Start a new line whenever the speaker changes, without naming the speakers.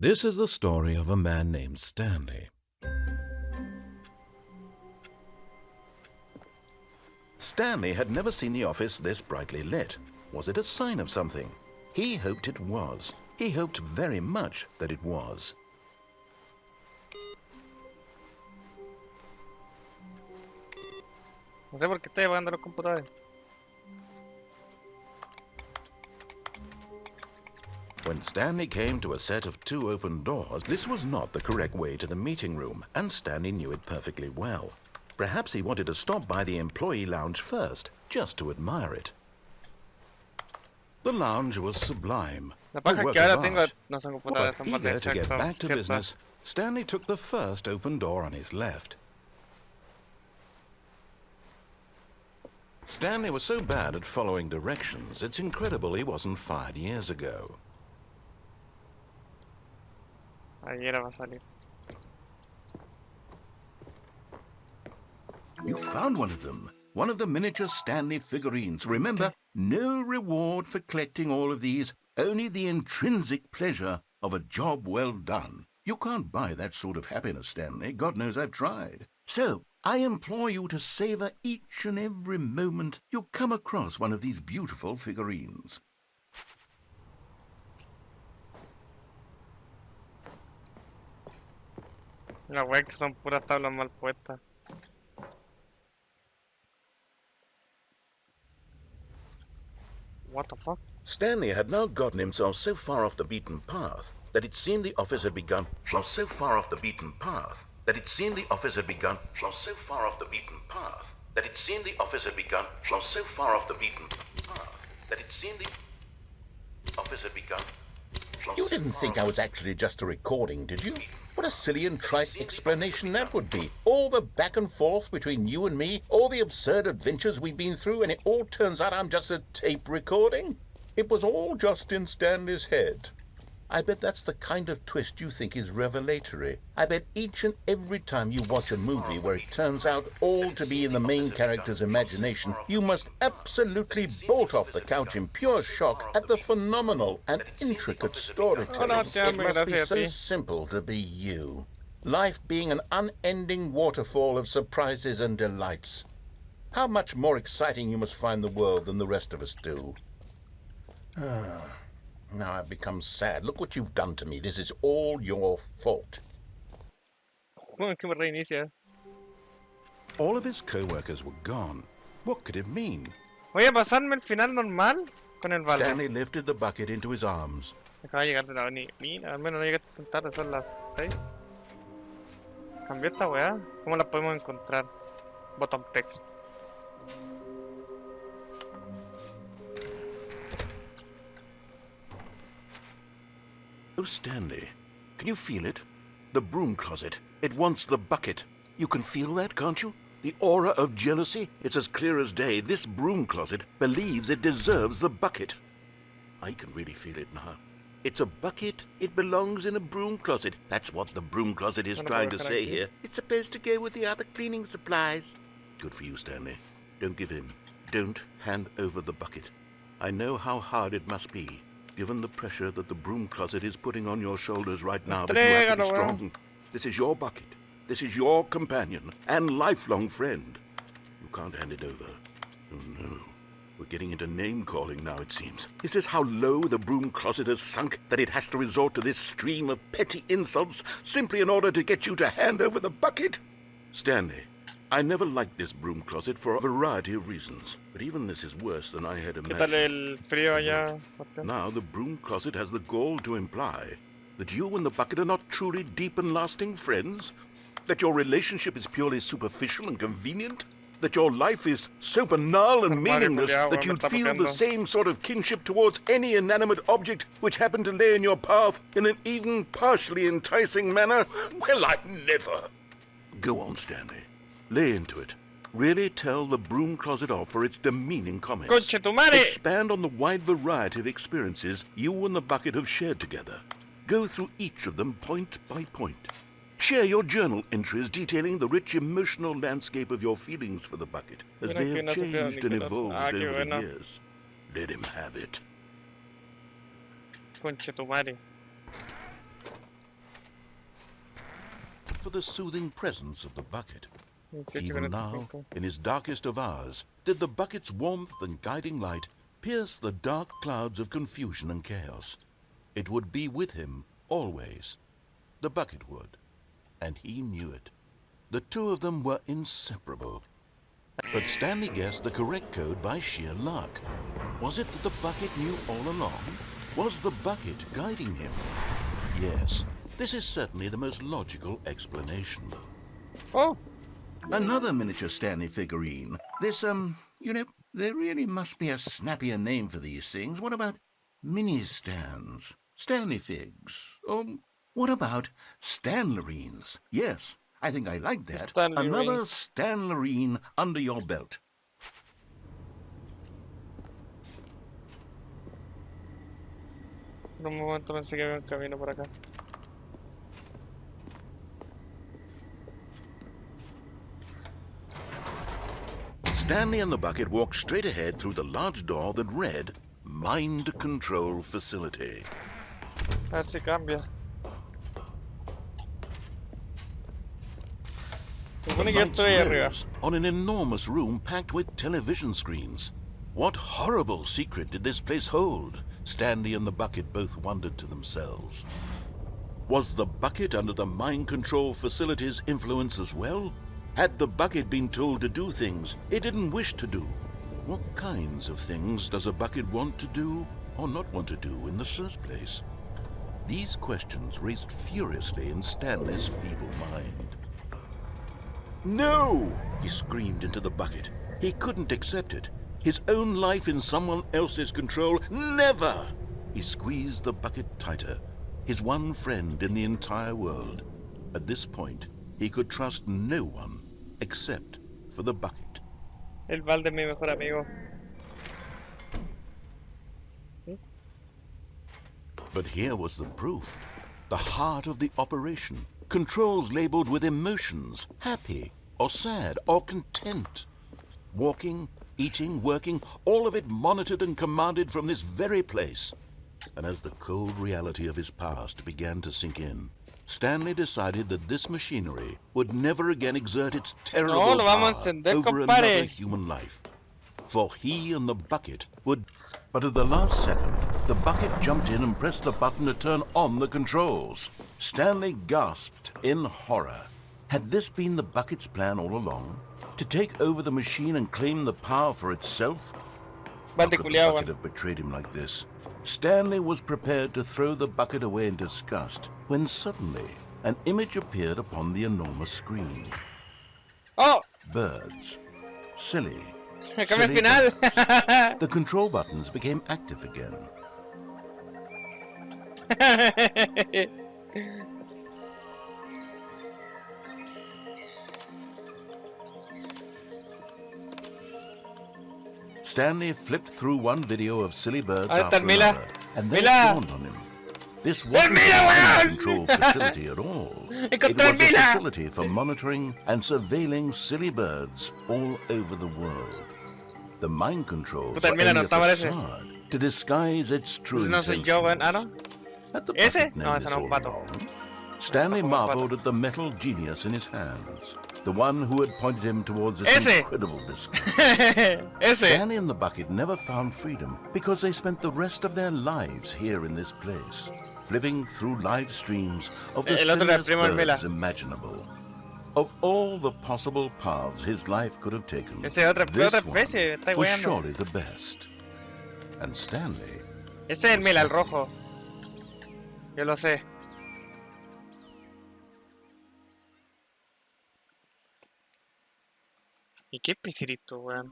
This is the story of a man named Stanley. Stanley had never seen the office this brightly lit. Was it a sign of something? He hoped it was. He hoped very much that it was.
No sé por qué estoy apagando los computadores.
When Stanley came to a set of 2 open doors, this was not the correct way to the meeting room, and Stanley knew it perfectly well. Perhaps he wanted to stop by the employee lounge first, just to admire it. The lounge was sublime.
La
A
paja
work
que ahora
of
tengo
art.
no son computadoras,
But
son más de
eager to get
exacto,
back to
cierta.
business, Stanley took the first open door on his left. Stanley was so bad at following directions, it's incredible he wasn't fired years ago.
Ayer va a salir.
You found one of them. One of the miniature Stanley figurines. Remember, no reward for collecting all of these, only the intrinsic pleasure of a job well done. You can't buy that sort of happiness, Stanley. God knows I've tried. So, I implore you to savor each and every moment you come across one of these beautiful figurines.
Las weas que son puras tablas mal puestas. What the fuck?
Stanley had now gotten himself so far off the beaten path that it seemed the office had begun. So far off the beaten path that it seemed the office had begun. So far off the beaten path that it seemed the office had begun. So far off the beaten path that it seemed the office had begun. You didn't think I was actually just a recording, did you? What a silly and trite explanation that would be. All the back and forth between you and me, all the absurd adventures we've been through, and it all turns out I'm just a tape recording? It was all just in Stanley's head. I bet that's the kind of twist you think is revelatory. I bet each and every time you watch a movie where it turns out all to be in the main character's imagination, you must absolutely bolt off the couch in pure shock at the phenomenal and intricate storytelling. It must be so simple to be you. Life being an unending waterfall of surprises and delights. How much more exciting you must find the world than the rest of us do. Now I've become sad. Look what you've done to me. This is all your fault.
Bueno, que me reinicia.
All of his co-workers were gone. What could it mean?
Voy a pasarme el final normal con el balde.
Stanley lifted the bucket into his arms.
Acaba de llegar de la avenida. Mira, al menos no llegaste tan tarde, son las 6. Cambió esta weá. ¿Cómo la podemos encontrar? Bottom text.
Oh, Stanley, can you feel it? The broom closet. It wants the bucket. You can feel that, can't you? The aura of jealousy? It's as clear as day. This broom closet believes it deserves the bucket. I can really feel it now. It's a bucket. It belongs in a broom closet. That's what the broom closet is trying to say here. It's supposed to go with the other cleaning supplies. Good for you, Stanley. Don't give in. Don't hand over the bucket. I know how hard it must be, given the pressure that the broom closet is putting on your shoulders right now, but you have to be strong. This is your bucket. This is your companion and lifelong friend. You can't hand it over. Oh, no. We're getting into name-calling now, it seems. Is this how low the broom closet has sunk, that it has to resort to this stream of petty insults simply in order to get you to hand over the bucket? Stanley, I never liked this broom closet for a variety of reasons, but even this is worse than I had
¿Qué tal
imagined.
el frío allá?
Now the broom closet has the gall to imply that you and the bucket are not truly deep and lasting friends, that your relationship is purely superficial and convenient, that your life is so banal and meaningless that you'd feel the same sort of kinship towards any inanimate object which happened to lay in your path in an even partially enticing manner. Well, I never. Go on, Stanley. Lay into it. Really tell the broom closet off for its demeaning comments.
Conche tu madre!
Expand on the wide variety of experiences you and the bucket have shared together. Go through each of them point by point. Share your journal entries detailing the rich emotional landscape of your feelings for the bucket as they have changed and evolved over the years. Let him have it.
Conche tu madre.
for the soothing presence of the bucket.
28 y
Even now,
45.
in his darkest of hours, did the bucket's warmth and guiding light pierce the dark clouds of confusion and chaos. It would be with him always. The bucket would, and he knew it. The two of them were inseparable. But Stanley guessed the correct code by sheer luck. Was it that the bucket knew all along? Was the bucket guiding him? Yes, this is certainly the most logical explanation.
Oh!
Another miniature Stanley figurine. This, there really must be a snappier name for these things. What about mini-stands? Stanley figs? What about Stanlerines? Yes, I think I like that. Another Stanlerine under your belt.
En un momento pensé que había un camino por acá.
Stanley and the bucket walked straight ahead through the large door that read, Mind Control Facility.
A ver si cambia. Se supone que ya
Lights
estoy arriba.
rose on an enormous room packed with television screens. What horrible secret did this place hold? Stanley and the bucket both wondered to themselves. Was the bucket under the mind control facility's influence as well? Had the bucket been told to do things it didn't wish to do? What kinds of things does a bucket want to do or not want to do in the first place? These questions raced furiously in Stanley's feeble mind. No! He screamed into the bucket. He couldn't accept it. His own life in someone else's control. Never! He squeezed the bucket tighter. His one friend in the entire world. At this point, he could trust no one except for the bucket.
El balde es mi mejor amigo.
But here was the proof. The heart of the operation. Controls labeled with emotions, happy or sad or content. Walking, eating, working, all of it monitored and commanded from this very place. And as the cold reality of his past began to sink in, Stanley decided that this machinery would never again exert its terrible
No, lo
power
vamos a encender,
over
compadre.
another human life. For he and the bucket would... But at the last second, the bucket jumped in and pressed the button to turn on the controls. Stanley gasped in horror. Had this been the bucket's plan all along? To take over the machine and claim the power for itself? How
Balde
could the
culiao,
bucket
weón.
have betrayed him like this? Stanley was prepared to throw the bucket away in disgust when suddenly an image appeared upon the enormous screen.
¡Oh!
Birds. Silly.
Me cambié el
Silly
final.
birds. The control buttons became active again. Stanley flipped through one video of silly birds
Ahí está
after
el Mila.
another, and then it
Mila.
dawned on him. This wasn't
Mila,
a
weón.
control facility at all. It
Encontré el
was a
Mila.
facility for monitoring and surveilling silly birds all over the world. The mind controls
Puta, el
were
Mila
only
no
a
está, parece.
facade to disguise its true
No soy yo, weón. Ah, no.
Had the
¿Ese?
bucket
No,
known
ese
this
no es un
all
pato.
along? Stanley
Pato, pato.
marveled at the metal genius in his hands, the one who had pointed him towards this
Ese.
incredible discovery.
Ese.
Stanley and the bucket never found freedom because they spent the rest of their lives here in this place, flipping through live streams of the
El otro era el
silliest
primo del Mila.
birds imaginable. Of all the possible paths his life could have taken,
Ese es otra
this
especie, está
one was
weando.
surely the best. And Stanley...
Ese es el Mila, el rojo. Yo lo sé. ¿Y qué pisirito, weón?